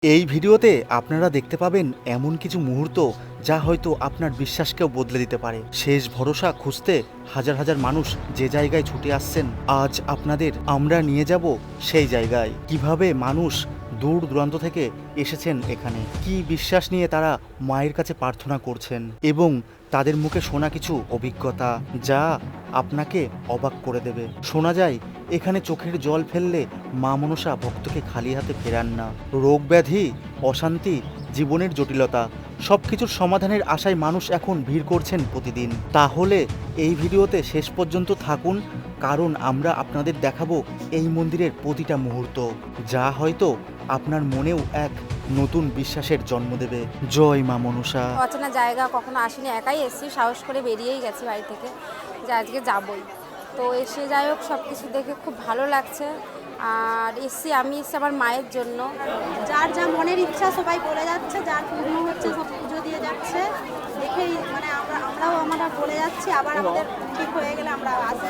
এই ভিডিওতে আপনারা দেখতে পাবেন এমন কিছু মুহূর্ত যা হয়তো আপনার বিশ্বাসকেও বদলে দিতে পারে। শেষ ভরসা খুঁজতে হাজার হাজার মানুষ যে জায়গায় ছুটে আসছেন, আজ আপনাদের আমরা নিয়ে যাব সেই জায়গায়। কিভাবে মানুষ দূর দূরান্ত থেকে এসেছেন এখানে, কি বিশ্বাস নিয়ে তারা মায়ের কাছে প্রার্থনা করছেন, এবং তাদের মুখে শোনা কিছু অভিজ্ঞতা যা আপনাকে অবাক করে দেবে। শোনা যায় এখানে চোখের জল ফেললে মা মনসা ভক্তকে খালি হাতে ফেরান না। রোগ ব্যাধি, অশান্তি, জীবনের জটিলতা সব কিছুর সমাধানের আশায় মানুষ এখন ভিড় করছেন প্রতিদিন। তাহলে এই ভিডিওতে শেষ পর্যন্ত থাকুন, কারণ আমরা আপনাদের দেখাবো এই মন্দিরের প্রতিটা মুহূর্ত, যা হয়তো আপনার মনেও এক নতুন বিশ্বাসের জন্ম দেবে। জয় মা মনসা। অচেনা জায়গা কখনো আসিনি, একাই এসেছি, সাহস করে বেরিয়েই গেছি বাড়ি থেকে যে আজকে যাবই। তো এসে যাই হোক, সব কিছু দেখে খুব ভালো লাগছে। আর আমি এসছি আমার মায়ের জন্য। যার যা মনের ইচ্ছা সবাই বলে যাচ্ছে, যার পূর্ণ হচ্ছে সব পুজো দিয়ে যাচ্ছে দেখেই মানে আমরা বলে যাচ্ছি, আবার আমাদের ঠিক হয়ে গেলে আমরা আসবো।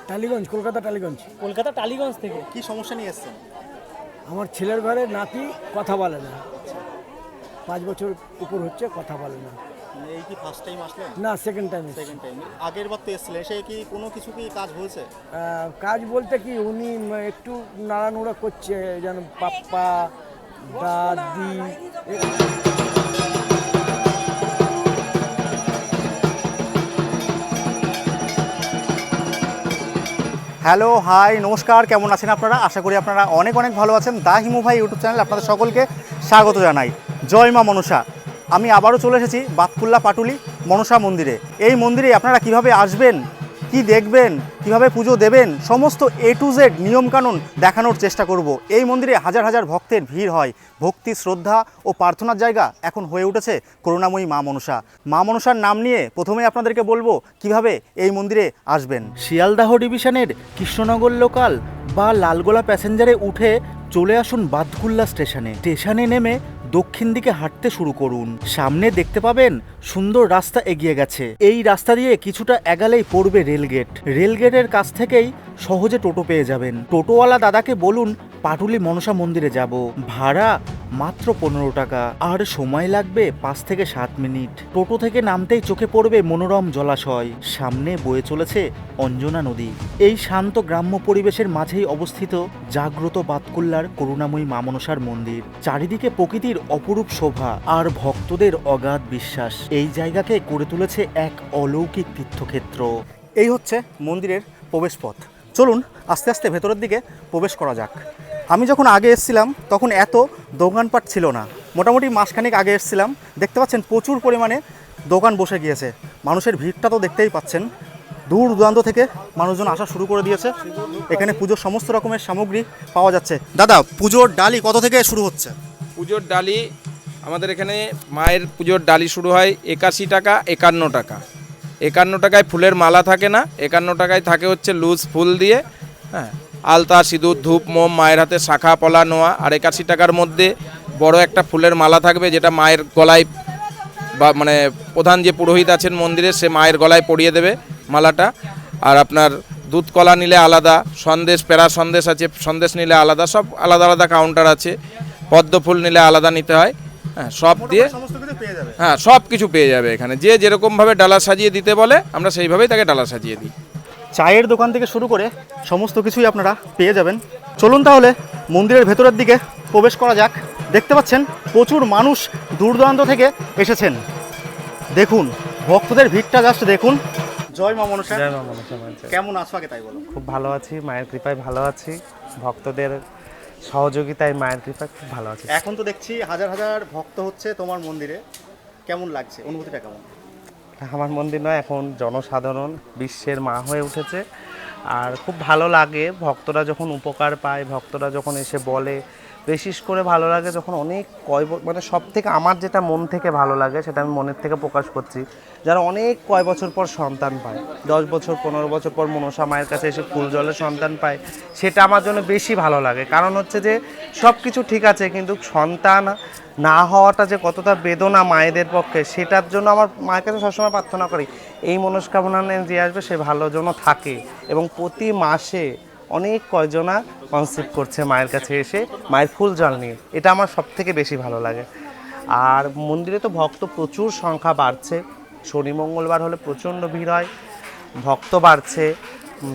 টালিগঞ্জ, কলকাতা টালিগঞ্জ থেকে। কি সমস্যা নিয়ে এসছেন? আমার ছেলের ঘরে নাতি কথা বলে না, 5 বছর উপর হচ্ছে, কথা বলে না। এই কি ফার্স্ট টাইম আসলেন? না, সেকেন্ড টাইম। আগের বার তো এসেছিলেন, সে কি কোনো কিছু কি কাজ হয়েছে? কাজ বলতে কি, উনি একটু নাড়ানুড়া করছে, যেন পাপ্পা দাদি। হ্যালো, হাই, নমস্কার, কেমন আছেন আপনারা? আশা করি আপনারা অনেক অনেক ভালো আছেন। দা হিমু ভাই ইউটিউব চ্যানেলে আপনাদের সকলকে স্বাগত জানাই। জয় মা মনসা। আমি আবারও চলে এসেছি বাতকুল্লা পাটুলি মনসা মন্দিরে। এই মন্দিরে আপনারা কিভাবে আসবেন, কি দেখবেন, কিভাবে পুজো দেবেন, সমস্ত A to Z নিয়মকানুন দেখানোর চেষ্টা করব। এই মন্দিরে হাজার হাজার ভক্তের ভিড় হয়। ভক্তি, শ্রদ্ধা ও প্রার্থনার জায়গা এখন হয়ে উঠেছে করুণাময়ী মা মনসা। মা মনসার নাম নিয়ে প্রথমেই আপনাদেরকে বলবো কিভাবে এই মন্দিরে আসবেন। শিয়ালদাহ ডিভিশনের কৃষ্ণনগর লোকাল বা লালগোলা প্যাসেঞ্জারে উঠে চলে আসুন বাতকুল্লা স্টেশনে নেমে দক্ষিণ দিকে হাঁটতে শুরু করুন। সামনে দেখতে পাবেন সুন্দর রাস্তা এগিয়ে গেছে। এই রাস্তা দিয়ে কিছুটা এগালেই পড়বে রেলগেটের কাছ থেকেই সহজে টোটো পেয়ে যাবেন। টোটোওয়ালা দাদাকে বলুন পাটুলি মনসা মন্দিরে যাব, ভাড়া মাত্র 15 টাকা, আর সময় লাগবে 5 থেকে 7 মিনিট। টোটো থেকে নামতেই চোখে পড়বে মনোরম জলাশয়, সামনে বয়ে চলেছে অঞ্জনা নদী। এই শান্ত গ্রাম্য পরিবেশের মাঝেই অবস্থিত জাগ্রত বাতকুল্লার করুণাময়ী মা মনসার মন্দির। চারিদিকে প্রকৃতির অপরূপ শোভা আর ভক্তদের অগাধ বিশ্বাস এই জায়গাকে করে তুলেছে এক অলৌকিক তীর্থক্ষেত্র। এই হচ্ছে মন্দিরের প্রবেশপথ। চলুন আস্তে আস্তে ভেতরের দিকে প্রবেশ করা যাক। আমি যখন আগে এসেছিলাম তখন এত দোকানপাট ছিল না। মোটামুটি মাসখানেক আগে এসেছিলাম, দেখতে পাচ্ছেন প্রচুর পরিমাণে দোকান বসে গিয়েছে। মানুষের ভিড়টা তো দেখতেই পাচ্ছেন। দূর দূরান্ত থেকে মানুষজন আসা শুরু করে দিয়েছে। এখানে পুজোর সমস্ত রকমের সামগ্রী পাওয়া যাচ্ছে। দাদা, পুজোর ডালি কত থেকে শুরু হচ্ছে? পুজোর ডালি আমাদের এখানে মায়ের পুজোর ডালি শুরু হয় 81 টাকা, 51 টাকা। 51 টাকায় ফুলের মালা থাকে না, 51 টাকায় থাকে হচ্ছে লুজ ফুল দিয়ে, হ্যাঁ, আলতা, সিঁদুর, ধূপ, মোম, মায়ের হাতে শাখা পলা নোয়া। আর 81 টাকার মধ্যে বড় একটা ফুলের মালা থাকবে, যেটা মায়ের গলায় বা মানে প্রধান যে পুরোহিত আছেন মন্দিরে, সে মায়ের গলায় পরিয়ে দেবে মালাটা। আর আপনার দুধ কলা নিলে আলাদা, সন্দেশ, পেড়া সন্দেশ আছে, সন্দেশ নিলে আলাদা, সব আলাদা আলাদা কাউন্টার আছে। পদ্ম ফুল নিলে আলাদা নিতে হয়। হ্যাঁ, সব দিয়ে হ্যাঁ সব কিছু পেয়ে যাবে এখানে। যে যেরকমভাবে ডালা সাজিয়ে দিতে বলে আমরা সেইভাবেই তাকে ডালা সাজিয়ে দিই। চায়ের দোকান থেকে শুরু করে সমস্ত কিছুই আপনারা পেয়ে যাবেন। চলুন তাহলে মন্দিরের ভেতরের দিকে প্রবেশ করা যাক। দেখতে পাচ্ছেন প্রচুর মানুষ দূর দূরান্ত থেকে এসেছেন। দেখুন ভক্তদের ভিড়টা, জাস্ট দেখুন। জয় মা মনসা। জয় মা মনসা। কেমন আছো আগে তাই বলো। খুব ভালো আছি, মায়ের কৃপায় ভালো আছি, ভক্তদের সহযোগিতায় মায়ের কৃপায় খুব ভালো আছি। এখন তো দেখছি হাজার হাজার ভক্ত হচ্ছে তোমার মন্দিরে, কেমন লাগছে, অনুভূতিটা কেমন? আমার মন্দির নয়, এখন জনসাধারণ বিশ্বের মা হয়ে উঠেছে। আর খুব ভালো লাগে ভক্তরা যখন উপকার পায়, ভক্তরা যখন এসে বলে। বিশেষ করে ভালো লাগে যখন অনেক মানে সব থেকে আমার যেটা মন থেকে ভালো লাগে, সেটা আমি মনের থেকে প্রকাশ করছি, যারা অনেক কয় বছর পর সন্তান পায়, 10 বছর 15 বছর পর মনসা মায়ের কাছে এসে ফুল জলে সন্তান পায়, সেটা আমার জন্য বেশি ভালো লাগে। কারণ হচ্ছে যে সব কিছু ঠিক আছে, কিন্তু সন্তান না হওয়াটা যে কতটা বেদনা মায়েদের পক্ষে, সেটার জন্য আমার মায়ের কাছে সবসময় প্রার্থনা করি এই মনস্কামনা নিয়ে যে আসবে সে ভালো যেন থাকে। এবং প্রতি মাসে অনেক কয়জনা কনসেপ্ট করছে মায়ের কাছে এসে মায়ের ফুল জল নিয়ে, এটা আমার সব থেকে বেশি ভালো লাগে। আর মন্দিরে তো ভক্ত প্রচুর সংখ্যা বাড়ছে, শনি মঙ্গলবার হলে প্রচণ্ড ভিড় হয়, ভক্ত বাড়ছে।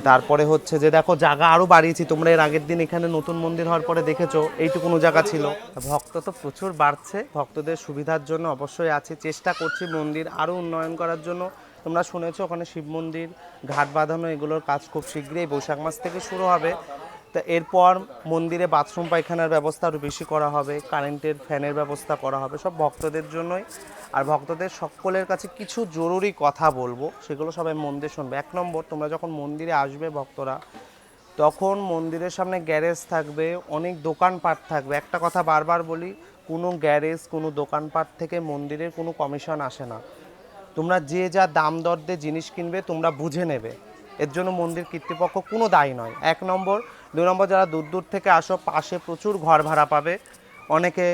তারপরে হচ্ছে যে দেখো জায়গা আরও বাড়িয়েছি, তোমরা এর আগের দিন এখানে নতুন মন্দির হওয়ার পরে দেখেছো এইটুকুনো জায়গা ছিল। ভক্ত তো প্রচুর বাড়ছে, ভক্তদের সুবিধার জন্য অবশ্যই আছে, চেষ্টা করছি মন্দির আরও উন্নয়ন করার জন্য। তোমরা শুনেছো ওখানে শিব মন্দির, ঘাট বাঁধানো, এগুলোর কাজ খুব শীঘ্রই বৈশাখ মাস থেকে শুরু হবে। তা এরপর মন্দিরে বাথরুম পায়খানার ব্যবস্থা আরও বেশি করা হবে, কারেন্টের ফ্যানের ব্যবস্থা করা হবে, সব ভক্তদের জন্যই। আর ভক্তদের সকলের কাছে কিছু জরুরি কথা বলবো, সেগুলো সবাই মন দিয়ে শুনবে। 1 নম্বর, তোমরা যখন মন্দিরে আসবে ভক্তরা, তখন মন্দিরের সামনে গ্যারেজ থাকবে, অনেক দোকানপাট থাকবে। একটা কথা বারবার বলি, কোনো গ্যারেজ কোনো দোকানপাট থেকে মন্দিরের কোনো কমিশন আসে না। তোমরা যে যা দাম দর দিয়ে জিনিস কিনবে তোমরা বুঝে নেবে, এর জন্য মন্দির কর্তৃপক্ষ কোনো দায়ী নয়। 1 নম্বর। 2 নম্বর, যারা দূর দূর থেকে আসো, পাশে প্রচুর ঘর ভাড়া পাবে, অনেকে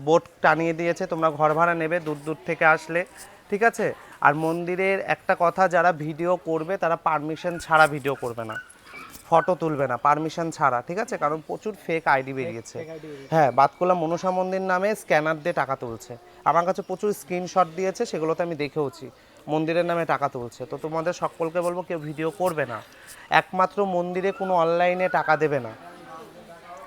বোট টানিয়ে দিয়েছে, তোমরা ঘর ভাড়া নেবে দূর দূর থেকে আসলে, ঠিক আছে। আর মন্দিরের একটা কথা, যারা ভিডিও করবে তারা পারমিশন ছাড়া ভিডিও করবে না, ফটো তুলবে না পারমিশন ছাড়া, ঠিক আছে, কারণ প্রচুর ফেক আইডি বেরিয়েছে। হ্যাঁ, বাতকুলা মনসা মন্দির নামে স্ক্যানার দিয়ে টাকা তুলছে, আমার কাছে প্রচুর স্ক্রিনশট দিয়েছে, সেগুলোতে আমি দেখেওছি মন্দিরের নামে টাকা তুলছে। তো তোমাদের সকলকে বলবো কেউ ভিডিও করবে না, একমাত্র মন্দিরে কোনো অনলাইনে টাকা দেবে না।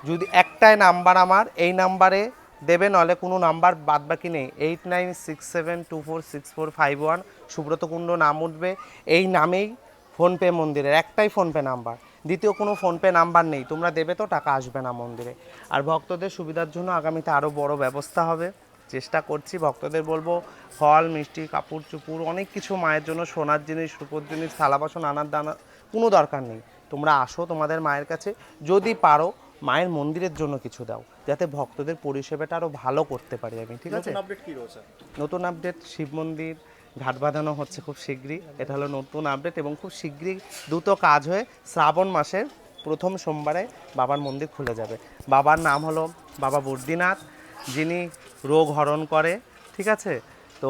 যদি একটাই নাম্বার আমার, এই নাম্বারে দেবে, নাহলে কোনো নাম্বার বাদ বাকি নেই। 8967246451 সুব্রত কুণ্ড নাম উঠবে, এই নামেই ফোনপে মন্দিরের একটাই ফোনপে নাম্বার, দ্বিতীয় কোনো ফোনপে নাম্বার নেই। তোমরা দেবে তো টাকা আসবে না মন্দিরে। আর ভক্তদের সুবিধার জন্য আগামীতে আরও বড় ব্যবস্থা হবে, চেষ্টা করছি। ভক্তদের বলবো ফল মিষ্টি কাপড় চুপুর অনেক কিছু মায়ের জন্য, সোনার জিনিস রূপোর জিনিস থালা বাসন আনার দানা কোনো দরকার নেই। তোমরা আসো তোমাদের মায়ের কাছে, যদি পারো মায়ের মন্দিরের জন্য কিছু দাও, যাতে ভক্তদের পরিষেবাটা আরও ভালো করতে পারি আমি, ঠিক আছে। আপডেট কি রয়েছে? নতুন আপডেট, শিব মন্দির ঘাট বাঁধানো হচ্ছে খুব শীঘ্রই, এটা হলো নতুন আপডেট। এবং খুব শীঘ্রই দ্রুত কাজ হয়ে শ্রাবণ মাসের প্রথম সোমবারে বাবার মন্দির খুলে যাবে। বাবার নাম হলো বাবা বদ্রীনাথ, যিনি রোগ হরণ করে, ঠিক আছে। তো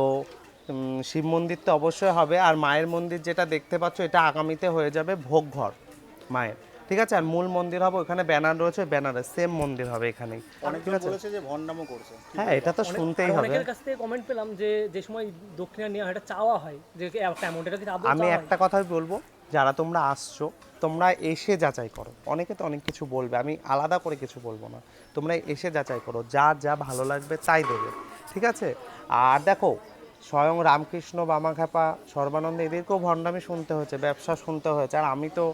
শিব মন্দির তো অবশ্যই হবে। আর মায়ের মন্দির যেটা দেখতে পাচ্ছ, এটা আগামীতে হয়ে যাবে ভোগ ঘর মায়ের, ঠিক আছে। আর মূল মন্দির হবে ওখানে, ব্যানার রয়েছে, ব্যানারে সেম মন্দির হবে এখানেই, ঠিক আছে। বলেছে যে ভণ্ডামও করছে। হ্যাঁ, এটা তো শুনতেই হবে। অনেকের কাছ থেকে কমেন্ট পেলাম যে সময় দক্ষিণা নেওয়া হয় এটা চাওয়া হয়, যে একটা অ্যামাউন্ট, এটা কি আদৌ আমি চাওয়া একটা কথাই বলবো, যারা তোমরা আসছো তোমরা এসে যাচাই করো। অনেকে তো অনেক কিছু বলবে, আমি আলাদা করে কিছু বলবো না, তোমরা এসে যাচাই করো, যা যা ভালো লাগবে তাই দেবে, ঠিক আছে। আর দেখো, স্বয়ং রামকৃষ্ণ, বামাখ্যাপা, সর্বানন্দ, এদেরকেও ভণ্ডামি শুনতে হয়েছে, ব্যবসা শুনতে হয়েছে। আর আমি তো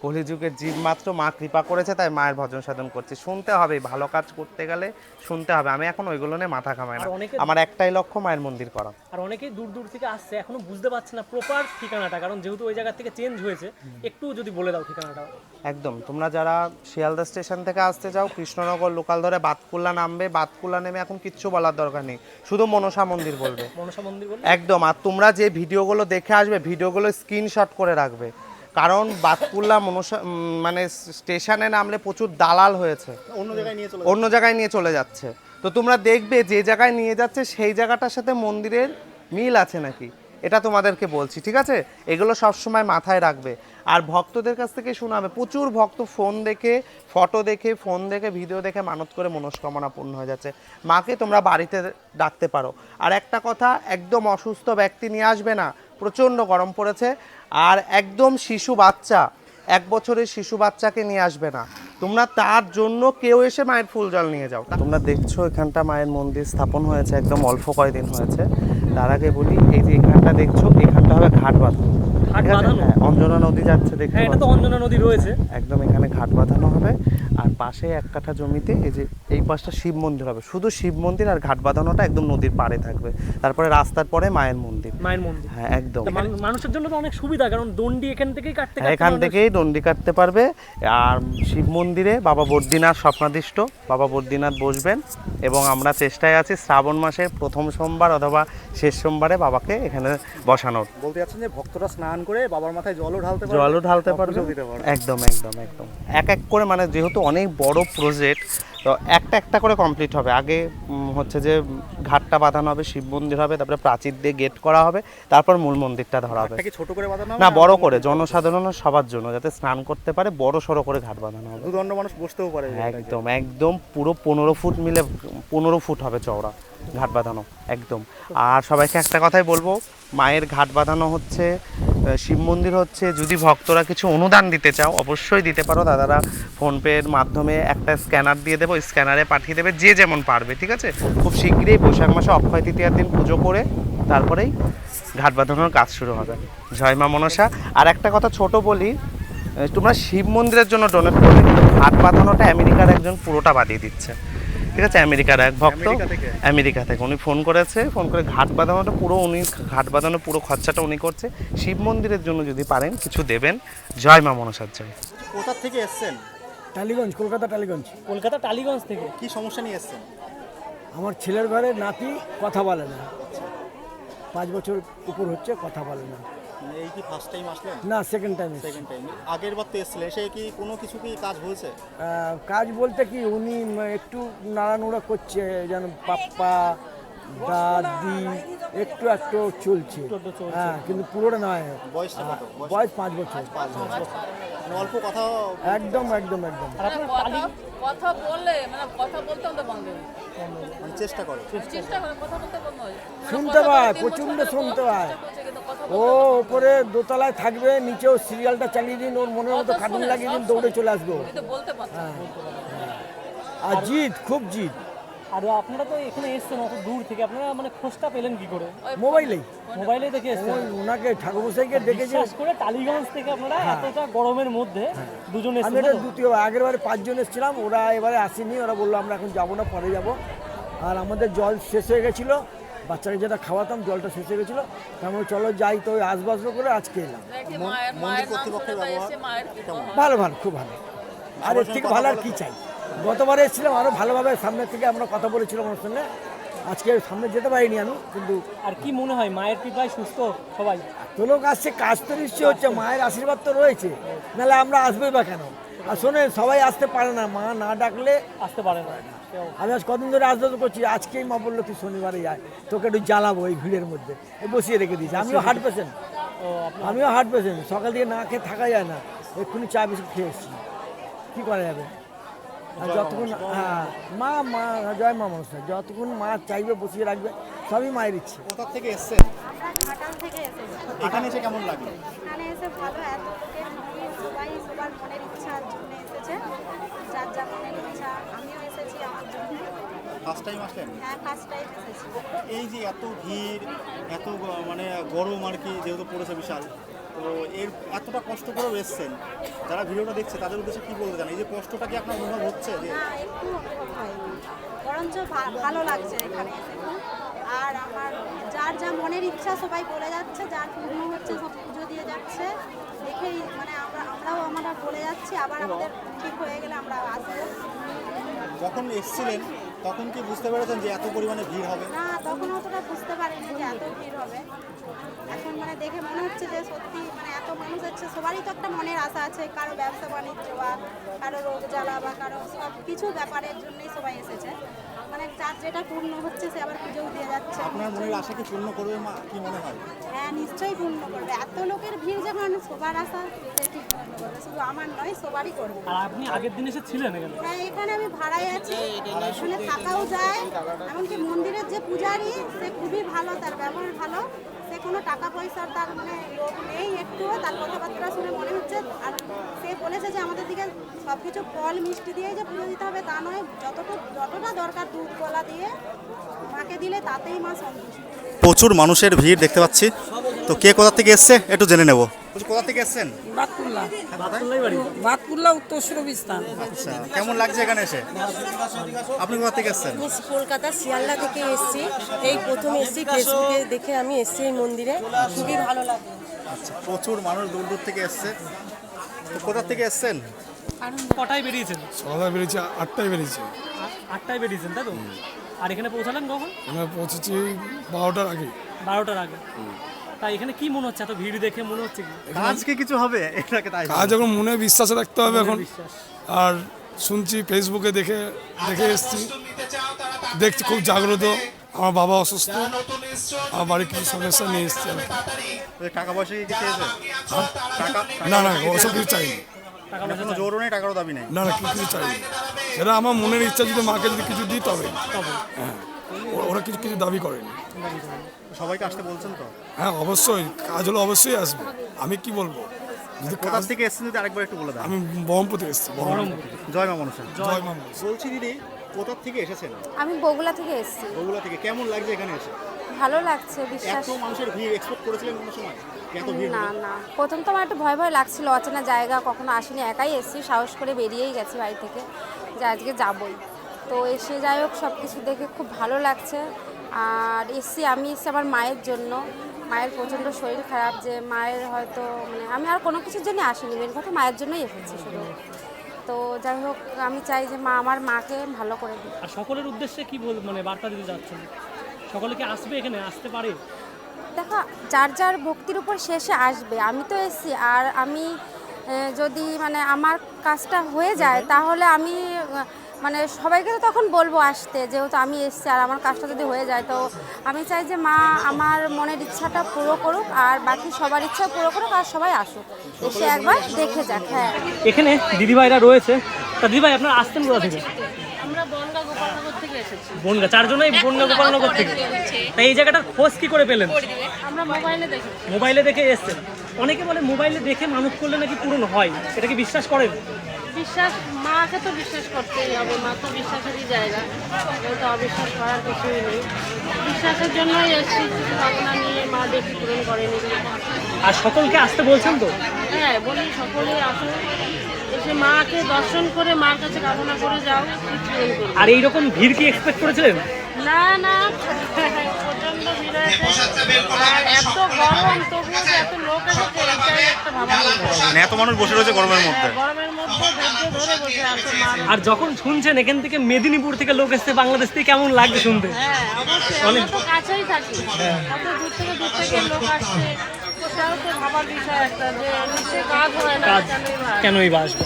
কলিযুগের জীব মাত্র, মা কৃপা করেছে তাই মায়ের ভজন সাধন করছি। শুনতে হবে, ভালো কাজ করতে গেলে শুনতে হবে। আমি এখন ওইগুলো নিয়ে মাথা ঘামাই না, আর অনেকে- আমার একটাই লক্ষ্য মায়ের মন্দির করা। আর অনেকেই দূর দূর থেকে আসছে, এখনো বুঝতে পারছে না প্রপার ঠিকানাটা, কারণ যেহেতু ওই জায়গা থেকে চেঞ্জ হয়েছে, একটু যদি বলে দাও ঠিকানাটা। একদম, তোমরা যারা শিয়ালদা স্টেশন থেকে আসতে চাও, কৃষ্ণনগর লোকাল ধরে বাতকুল্লা নামবে, বাতকুল্লা নেমে এখন কিচ্ছু বলার দরকার নেই, শুধু মনসা মন্দির বলবে, মনসা মন্দির বলে একদম। আর তোমরা যে ভিডিওগুলো দেখে আসবে, ভিডিওগুলো স্ক্রিনশট করে রাখবে, কারণ বাতকুল্লা মনসা মানে স্টেশনে নামলে প্রচুর দালাল হয়েছে, অন্য জায়গায় নিয়ে চলে যাচ্ছে। তো তোমরা দেখবে যে জায়গায় নিয়ে যাচ্ছে সেই জায়গাটার সাথে মন্দিরের মিল আছে নাকি, এটা তোমাদেরকে বলছি, ঠিক আছে। এগুলো সবসময় মাথায় রাখবে। আর ভক্তদের কাছ থেকে শোনাবে, প্রচুর ভক্ত ফোন দেখে, ফটো দেখে, ফোন দেখে, ভিডিও দেখে মানত করে মনস্কামনা পূর্ণ হয়ে যাচ্ছে। মাকে তোমরা বাড়িতে ডাকতে পারো। আর একটা কথা, একদম অসুস্থ ব্যক্তি নিয়ে আসবে না, প্রচণ্ড গরম পড়েছে। আর একদম শিশু বাচ্চা, 1 বছরের শিশু বাচ্চাকে নিয়ে আসবে না তোমরা, তার জন্য কেউ এসে মায়ের ফুল জল নিয়ে যাও। তোমরা দেখছো এখানটা মায়ের মন্দির স্থাপন হয়েছে, একদম অল্প কয়েকদিন হয়েছে। তার আগে বলি, এই যে এখানটা দেখছো, এখানটা হবে ঘাট বাঁধানো, ঘাট ঠিক আছে? বাঁধানো? হ্যাঁ, অঞ্জনা নদী যাচ্ছে দেখতে হ্যাঁ, এটা তো পাচ্ছ। অঞ্জনা নদী রয়েছে। একদম এখানে ঘাট বাঁধানো হবে। আর পাশে 1 কাঠা জমিতে এই যে এই পাশটা শিব মন্দির হবে, শুধু শিব মন্দির। আর ঘাট বাঁধানোটা একদম নদীর পাড়ে থাকবে, তারপরে রাস্তার পরে মায়ের মন্দির। মায়ের মন্দির, হ্যাঁ, একদম। তা মানুষের জন্য তো অনেক সুবিধা, কারণ দণ্ডি এখান থেকেই কাটতে হ্যাঁ, এখান থেকেই দণ্ডি কাটতে পারবে। আর শিব মন্দিরে বাবা বদ্রীনাথ স্বপ্নাদিষ্ট, বাবা বদ্রীনাথ বসবেন। এবং আমরা চেষ্টায় আছি শ্রাবণ মাসের প্রথম সোমবার অথবা শেষ সোমবারে বাবাকে এখানে বসানোর। বলতে যাচ্ছেন যে ভক্তরা স্নান স্নান করে বাবার মাথায় জলও ঢালতে পারবে, জলও ঢালতে সব পারবে, কিছুও দিতে পারবে। একদম একদম একদম এক এক করে, মানে যেহেতু অনেক বড় প্রজেক্ট, তো একটা একটা করে কমপ্লিট হবে। আগে হচ্ছে যে ঘাটটা বাঁধানো হবে, শিব মন্দির হবে, তারপরে প্রাচীর দিয়ে গেট করা হবে, তারপর মূল মন্দিরটা ধরা হবে। ঘাটটা কি ছোট করে বাঁধানো হবে না, বড় করে, জনসাধারণ সবার জন্য যাতে স্নান করতে পারে, বড় সড়ো করে ঘাট বাঁধানো হবে। দুদণ্ড মানুষ বসতেও পারে যে এটাতে। একদম একদম পুরো 15 ফুট মিলে 15 ফুট হবে চওড়া ঘাট বাঁধানো একদম। আর সবাইকে একটা কথাই বলবো, মায়ের ঘাট বাঁধানো হচ্ছে, শিব মন্দির হচ্ছে, যদি ভক্তরা কিছু অনুদান দিতে চাও অবশ্যই দিতে পারো। দাদারা ফোনপের মাধ্যমে একটা স্ক্যানার দিয়ে দেবো, স্ক্যানারে পাঠিয়ে দেবে যে যেমন পারবে, ঠিক আছে? খুব শীঘ্রই বৈশাখ মাসে অক্ষয় তৃতীয়ার দিন পুজো করে তারপরেই ঘাট বাঁধানোর কাজ শুরু হবে। জয় মা মনসা। আর একটা কথা ছোট বলি, তোমরা শিব মন্দিরের জন্য ডোনেট করবে, কিন্তু ঘাট বাঁধানোটা আমেরিকার একজন পুরোটা বাঁধিয়ে দিচ্ছে, ঠিক আছে? আমেরিকার এক ভক্ত, আমেরিকা থেকে উনি ফোন করেছে, ফোন করে ঘাট বাঁধানোটা পুরো উনি, ঘাট বাঁধানোর পুরো খরচাটা উনি করছে। শিব মন্দিরের জন্য যদি পারেন কিছু দেবেন। জয় মা মনসার জয়। কোথা থেকে এসেছেন? টালিগঞ্জ, কলকাতা টালিগঞ্জ। কলকাতা টালিগঞ্জ থেকে। কি সমস্যা নিয়ে এসেছেন? আমার ছেলের ঘরে নাতি কথা বলে না, 5 বছর উপর হচ্ছে, কথা বলে না। এই কি ফার্স্ট টাইম আসলেন? না, সেকেন্ড টাইম। Second time. আগের বার তো এসেছিলেন, এসে কি কোনো কিছু কি কাজ হয়েছে? কাজ বলতে কি, উনি একটু নাড়ানোড়া করছে, যেন পাপ্পা দাদি একটু একটু চলছে, হ্যাঁ, কিন্তু পুরোটা নয়। বয়সটা কত? বয়স 5 বছর। 5 বছর। মানে অল্প কথা। একদম একদম একদম। আর আপনার টালি কথা বললে মানে কথা বলতে আমাদের বন্ধ হয়ে মানে চেষ্টা করে। চেষ্টা করে কথা বলতে বন্ধ হয় শুনতে পায়, প্রচণ্ড শুনতে পায়। ও ওপরে দোতলায় থাকবে, নিচেও সিরিয়ালটা চালিয়ে দিন, ওর মনের মতো কার্টুন লাগিয়ে দিন, দৌড়ে চলে আসবো। কিন্তু বলতে পারছে না। আর জিদ, খুব জিদ। আর আপনারা তো এখানে এসেছেন অত দূর থেকে, আপনারা মানে খোঁজটা পেলেন কি করে? মোবাইলেই মোবাইলে দেখে এসেছেন? ওনাকে ঠাকুরমশাইকে ডেকেছে। বিশেষ করে টালিগঞ্জ থেকে আপনারা এতটা গরমের মধ্যে দুজন আমি এসেছেন। এটা দ্বিতীয়, আগের বারে 5 জন এসেছিলাম, ওরা এবারে আসেনি, ওরা বললো আমরা এখন যাবো না, পরে যাবো। আর আমাদের জল শেষ হয়ে গেছিলো, বাচ্চাকে যেটা খাওয়াতাম জলটা শেষ হয়ে গেছিলো, তারপরে চলো যাই, তো ওই আসবাসও করে আজকে এলাম। দেখি মায়ের মন্দির নাম কর্তৃপক্ষের শুনে ব্যবহার এসে মায়ের কেমন? ভালো ভালো, খুব ভালো। আর এর থেকে ভালো আর কি চাই? গতবারে এসেছিলাম আরও ভালোভাবে, সামনে থেকে আমরা কথা বলেছিলাম ওনার সঙ্গে। আজকে সামনে যেতে পারিনি আমি, কিন্তু আর কি মনে হয় মায়ের কৃপায় সুস্থ সবাই? তো লোক আসছে, কাজ তো নিশ্চয়ই হচ্ছে, মায়ের আশীর্বাদ তো রয়েছে, নাহলে আমরা আসবোই বা কেন? আর শোনে, সবাই আসতে পারে না, মা না ডাকলে আসতে পারে না। আমি আজ কদিন ধরে আসতে করছি, আজকেই মা বললো তুই শনিবারে যায়, তোকে একটু জ্বালাবো এই ভিড়ের মধ্যে, বসিয়ে রেখে দিয়েছি। আমিও হার্ট পেশেন্ট, সকাল থেকে না খেয়ে থাকা যায় না, এক্ষুনি চা বিস্কুট খেয়ে এসেছি, কী করা যাবে? আর যতক্ষণ, হ্যাঁ, মা মা জয় মা মনসা, যতক্ষণ মা চাইবে বসিয়ে রাখবে, সবই মায়ের ইচ্ছে। কোথা থেকে এসেছেন? আমরা ঘাটাল থেকে এসেছি। এখানে এসে কেমন লাগলো? এখানে এসে ভালো, এত লোকের ভিড়, সবাই সবার মনের ইচ্ছার জন্য এসেছে, যার যার মনের ইচ্ছা। আমিও এসেছি আমার জন্য। ফার্স্ট টাইম আসলেন? হ্যাঁ, ফার্স্ট টাইম এসেছি। এই যে এত ভিড়, এত মানে গরম আর কি, যেহেতু পড়েছে বিশাল, তো এর এতটা কষ্ট করেও এসছেন, যারা ভিডিওটা দেখছে তাদের উদ্দেশ্যে কী বলতে চান? এই যে কষ্টটা কি আপনার অনুভব হচ্ছে? যে না, একটু অনুভব হয়নি, বরঞ্চ ভালো লাগছে এখানে এসে খুব। আর আমার যার যা মনের ইচ্ছা সবাই বলে যাচ্ছে, যার পূর্ণ হচ্ছে সব পুজো দিয়ে যাচ্ছে, দেখেই মানে আমরা বলে যাচ্ছি, আবার আমাদের ঠিক হয়ে গেলে আমরা আসবো। যখন এসছিলেন তখন কি বুঝতে পেরেছেন যে এত পরিমাণে ভিড় হবে? না, তখন অতটা বুঝতে পারিনি যে এত ভিড় হবে। এখন মানে দেখে মনে হচ্ছে যে সত্যি মানে এত মানুষ আছে, সবারই তো একটা মনের আশা আছে, কারো ব্যবসা বাণিজ্য বা কারো রোগ জ্বালা বা কারো সব কিছু ব্যাপারের জন্যই সবাই এসেছে। মানে যার যেটা পূর্ণ হচ্ছে সে আবার পুজোও দিয়ে যাচ্ছে। আপনার মনের আশা কি পূর্ণ করবে মা? কি মনে হয়? হ্যাঁ, নিশ্চয়ই পূর্ণ করবে। এত লোকের ভিড় যখন, সবার আশা সে ঠিক পূর্ণ করবে, শুধু আমার নয়, সবারই করবে। আর আপনি আগের দিন এসে ছিলেন এখানে? হ্যাঁ, এখানে আমি ভাড়ায় আছি, এখানে থাকাও যায়। এমনকি মন্দিরের যে পূজারি, সে খুবই ভালো, তার ব্যবহার ভালো, সে কোনো টাকা পয়সার তার মানে লোভ নেই একটুও, তার কথাবার্তা শুনে মনে হচ্ছে। আর সে বলেছে যে আমাদের দিকে সব কিছু ফল মিষ্টি দিয়েই যে পুজো দিতে হবে তা নয়, যতটা দরকার দুধ কলা দিয়ে মাকে দিলে তাতেই মা সন্তুষ্ট। প্রচুর মানুষের ভিড় দেখতে পাচ্ছি, তো কে কোথা থেকে এসছে একটু জেনে নেব। কোথা থেকে এসছেন? বাতকুল্লা, বাতকুল্লাই বাড়ি? বাতকুল্লা উত্তর সুরবিস্তান। আচ্ছা, কেমন লাগছে এখানে এসে? আপনি কোথা থেকে এসছেন? আমি কলকাতা শিয়ালদা থেকে এসেছি, এই প্রথম এসেছি, ফেসবুকে দেখে আমি এসেছি এই মন্দিরে, খুবই ভালো লাগে। আচ্ছা, প্রচুর মানুষ দূর দূর থেকে এসছে, তো কোথা থেকে এসছেন? কটায় বেরিয়েছেন? সকালে বেরিয়েছি, 8টায় বেরিয়েছি। 8টায় বেরিয়েছেন, তাই তো? আর এখানে পৌঁছালেন কখন? আমরা পৌঁছেছি 12টার আগে। 12টার আগে। তাই এখানে কি মনে হচ্ছে, এত ভিড় দেখে মনে হচ্ছে কি আজকে কিছু হবে এটাকে তাই কাজ এখন মনে বিশ্বাস রাখতে হবে এখন। বিশ্বাস? আর শুনছি ফেসবুকে দেখে এসছি, দেখছি খুব জাগ্রত। আমার বাবা অসুস্থ, আমার বাড়ির কিছু সমস্যা নিয়ে এসছি আমি। টাকা পয়সা কি চেয়েছে? টাকা না ওসব কিছু চাইনি। কোনো জোরও নেই, টাকারও দাবি নেই। না কিছু চাইনি। সেটা আমার মনের ইচ্ছা, যদি মাকে যদি কিছু দিই তবে। হ্যাঁ, ওরা কিছু দাবি করেনি। সবাইকে আসতে বলছেন তো? হ্যাঁ অবশ্যই, কাজ হলে অবশ্যই আসবে। আমি কি বলবো, যদি কোথা কাজ থেকে এসেছেন যদি আরেকবার একটু বলে দেন। আমি বহরমপুর থেকে এসেছি। জয় মা মনসা। জয় মা মনসা। বলছি দিদি, কোথা থেকে এসেছেন? আমি বগুলা থেকে এসেছি। বগুড়া থেকে। কেমন লাগছে এখানে এসে? ভালো লাগছে, বিশ্বাস এত মানুষের ভিড় এক্সপেক্ট করেছিলেন কোনো সময় এত ভিড়? না প্রথম তো আমার একটু ভয় লাগছিল, অচেনা জায়গা, কখনো আসিনি, একাই এসেছি, সাহস করে বেরিয়েই গেছি বাড়ি থেকে যে আজকে যাবই। তো এসে যাই হোক সব কিছু দেখে খুব ভালো লাগছে। আর আমি এসেছি আমার মায়ের জন্য। মায়ের প্রচণ্ড শরীর খারাপ, যে মায়ের হয়তো মানে আমি আর কোনো কিছুর জন্য আসিনি, মেন কথা মায়ের জন্যই এসেছি শুধু। তো যাই হোক আমি চাই যে মা আমার মাকে ভালো করে দিই। আর সকলের উদ্দেশ্যে কি মানে বার্তা দিতে যাচ্ছেন? সকলে কি আসবে এখানে, আসতে পারে? দেখো, যার যার ভক্তির উপর শেষে আসবে। আমি তো এসেছি, আর আমি যদি মানে আমার কাজটা হয়ে যায় তাহলে আমি মানে সবাইকে তো তখন বলবো আসতে, যেহেতু আমি এসেছি আর আমার কাজটা যদি হয়ে যায়। তো আমি চাই যে মা আমার মনের ইচ্ছাটা পুরো করুক, আর বাকি সবার ইচ্ছা পুরো করুক, আর সবাই আসুক, এসে একবার দেখে যাক। হ্যাঁ, এখানে দিদিভাইরা রয়েছে। তা দিদিভাই আপনারা আসতেন কোথা থেকে? আমরা বনগা গোপালনগর থেকে এসেছি। বনগা, চারজনেই বনগা গোপালনগর থেকে। তাই এই জায়গাটার খোঁজ কি করে পেলেন? আমরা মোবাইলে দেখি। মোবাইলে দেখে এসেছেন। অনেকে বলে মোবাইলে দেখে মানত করলে নাকি পূরণ হয়, এটা কি বিশ্বাস করেন? বিশ্বাস, মাকে তো বিশ্বাস করতেই হবে, মা তো বিশ্বাসেরই জায়গা, তো অবিশ্বাস করার কিছুই নেই। বিশ্বাসের জন্যই এসেছি, কিছু ভাবনা নিয়ে মা দেখি পূরণ করেনি। আর সকলকে আসতে বলছেন তো? হ্যাঁ বলি, সকলেই আসুন, এসে মাকে দর্শন করে মার কাছে কামনা করে যাও, পূরণ করো। আর এইরকম ভিড় কি এক্সপেক্ট করেছিলেন? না প্রচন্ড ভিড় হয়েছে, আর এত গরম তবুও যে এত লোক এসেছে এটাই একটা ভাবা লাগে। মানে এত মানুষ বসে রয়েছে গরমের মধ্যে। গরমের মধ্যে ধৈর্য ধরে বসে আছে মা। আর যখন শুনছেন এখান থেকে মেদিনীপুর থেকে লোক এসছে বাংলাদেশ থেকে, কেমন লাগছে শুনতে? হ্যাঁ অবশ্যই, আমরা তো কাছেই থাকি, কত দূর থেকে লোক আসছে, সেটাও তো ভাবার বিষয় একটা, যে নিশ্চয়ই কাজ হয় না, কেনই বা আসবে?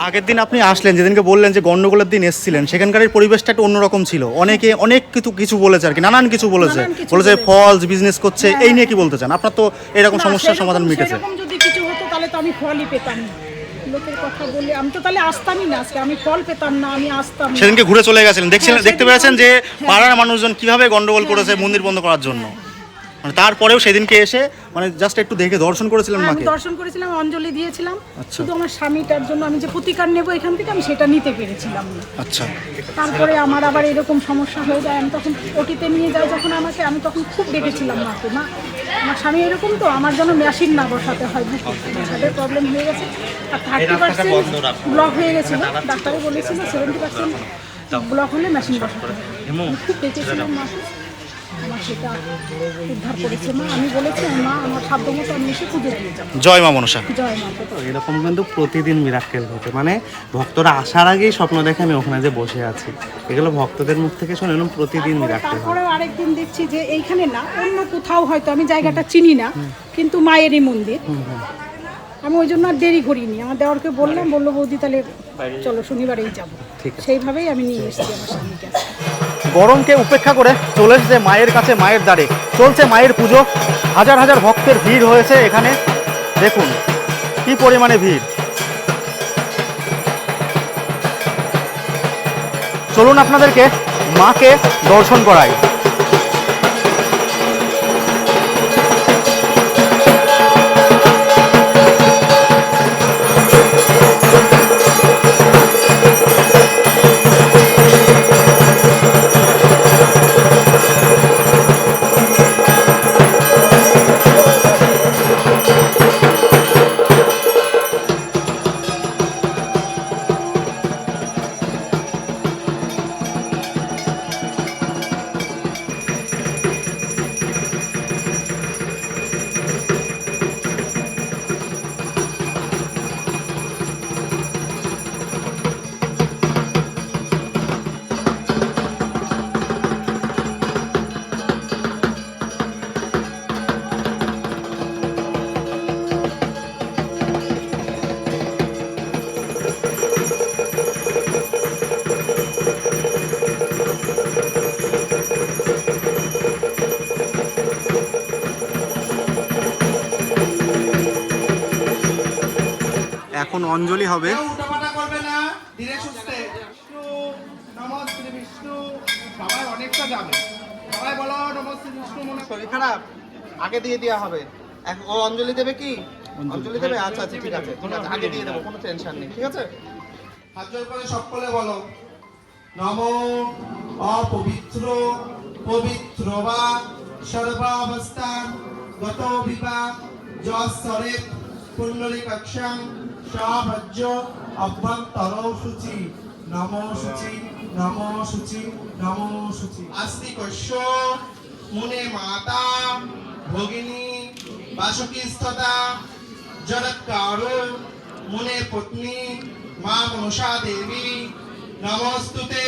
আগের দিন আপনি আসলেন, যেদিনকে বললেন যে গন্ডগোলের দিন এসেছিলেন, সেখানকার পরিবেশটা একটু অন্যরকম ছিল। অনেকে অনেক কিছু বলেছে আর কি, নানান কিছু বলেছে ফলস বিজনেস করছে। এই নিয়ে কি বলতে চান? আপনার তো এরকম সমস্যার সমাধান মিটেছে। সেরকম যদি কিছু হতো তাহলে তো আমি ফলই পেতাম না। লোকের কথা বলে আমি তো তাহলে আসতামই না, আজকে আমি ফল পেতাম না, আমি আসতাম না। সেদিনকে ঘুরে চলে গেছিলেন, দেখতে পেয়েছেন যে পাড়ার মানুষজন কিভাবে গন্ডগোল করেছে মন্দির বন্ধ করার জন্য। মানে তারপরেও সেদিনকে এসে মানে জাস্ট একটু দেখে দর্শন করেছিলেন আমি মাকে? দর্শন করেছিলাম, অঞ্জলি দিয়েছিলাম। শুধু আমার স্বামীটার জন্য আমি যে প্রতিকার নেব এখান থেকে, আমি সেটা নিতে পেরেছিলাম না। আচ্ছা। তারপরে আমার আবার এরকম সমস্যা হয়ে যায়, আমি তখন ওটিতে নিয়ে যাই যখন আমাকে, আমি তখন খুব ডেকেছিলাম মাকে, মা আমার স্বামী এরকম, তো আমার জন্য মেশিন না বসাতে হয়, তাদের প্রবলেম হয়ে গেছে। আর 30% ব্লক হয়ে গেছিলো, ডাক্তারে বলেছিল 70% ব্লক হলে মেশিন বসাতে হবে। আমি খুব ডেকেছিলাম মাকে, আমার সেটা উদ্ধার করেছে মা। আমি বলেছি মা আমার সাধ্যমতো আমি এসে পুজো দিয়ে যাবো। জয় মা মনসা। জয় মা। এরকম কিন্তু প্রতিদিন মিরাক্কেল ঘটে, মানে ভক্তরা আসার আগেই স্বপ্ন দেখে আমি ওখানে যে বসে আছি, এগুলো ভক্তদের মুখ থেকে শুনে এরকম প্রতিদিন মিরাক্কেল হয়। তারপরেও আরেকদিন দেখছি যে এইখানে না, অন্য কোথাও হয়তো আমি জায়গাটা চিনি না, কিন্তু মায়েরই মন্দির। আমি ওই জন্য আর দেরি করিনি, আমার দেওয়ারকে বললাম, বললো বৌদি তাহলে চলো শনিবারেই যাবো। সেইভাবেই আমি নিয়ে এসেছি আমার স্বামীকে। গরমকে উপেক্ষা করে চলে এসেছে মায়ের কাছে, মায়ের দ্বারে চলছে মায়ের পুজো। হাজার হাজার ভক্তের ভিড় হয়েছে এখানে, দেখুন কি পরিমাণে ভিড়। চলুন আপনাদেরকে মাকে দর্শন করাই। এখন অঞ্জলি হবে। শরীর খারাপ, আগে দিয়ে দেওয়া হবে। ও অঞ্জলি দেবে কি? অঞ্জলি দেবে? আচ্ছা আচ্ছা, ঠিক আছে ঠিক আছে, আগে দিয়ে দেবো, কোনো টেনশন নেই, ঠিক আছে। হাত জোর করে সকলে বলো, নমো অপবিত্র পবিত্র বা সর্বাবস্থান গত বিবা যশ্বরে পুণ্ডলিকাক্ষং সভজ্য অভ্যন্তর শুচি নমো শুচি নমো শুচি নমো শুচি। আস্তিকস্য মুনে মাতা ভগিনী বাসুকি স্ততা জগৎকার মুনে পত্নী মা মনসা দেবী নমস্তুতে।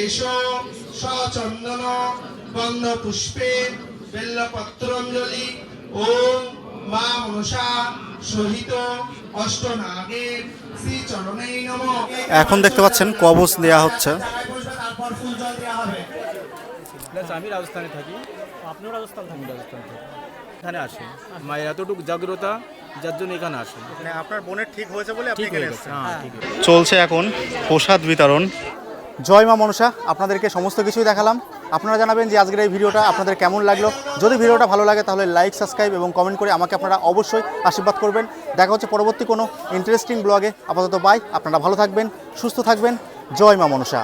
এসো সচন্দন গন্ধ পুষ্পে বেল্লপত্রঞ্জলি ওম মা মনসা সহিত অষ্টনাগের শ্রী চরণেই নমঃ। এখন দেখতে পাচ্ছেন কবচ দেওয়া হচ্ছে। তারপর ফুল জল দেওয়া হবে। আমি রাজস্থানে থাকি। আপনিও রাজস্থান থাকেন? রাজস্থান থাকি, এখানে আসে মায়ের এতটুকু জাগ্রতা, যার জন্য এখানে আসে। মানে আপনার বোনের ঠিক হয়েছে বলে আপনি ঠিক এখানে হয়ে গেছে, এসেছেন। হ্যাঁ ঠিক আছে। চলছে এখন প্রসাদ বিতরণ। জয় মা মনসা, আপনাদেরকে সমস্ত কিছুই দেখালাম। আপনারা জানাবেন যে আজকের এই ভিডিওটা আপনাদের কেমন লাগলো। যদি ভিডিওটা ভালো লাগে তাহলে লাইক, সাবস্ক্রাইব এবং কমেন্ট করে আমাকে আপনারা অবশ্যই আশীর্বাদ করবেন। দেখা হচ্ছে পরবর্তী কোনো ইন্টারেস্টিং ব্লগে। আপাতত বাই, আপনারা ভালো থাকবেন, সুস্থ থাকবেন। জয় মা মনসা।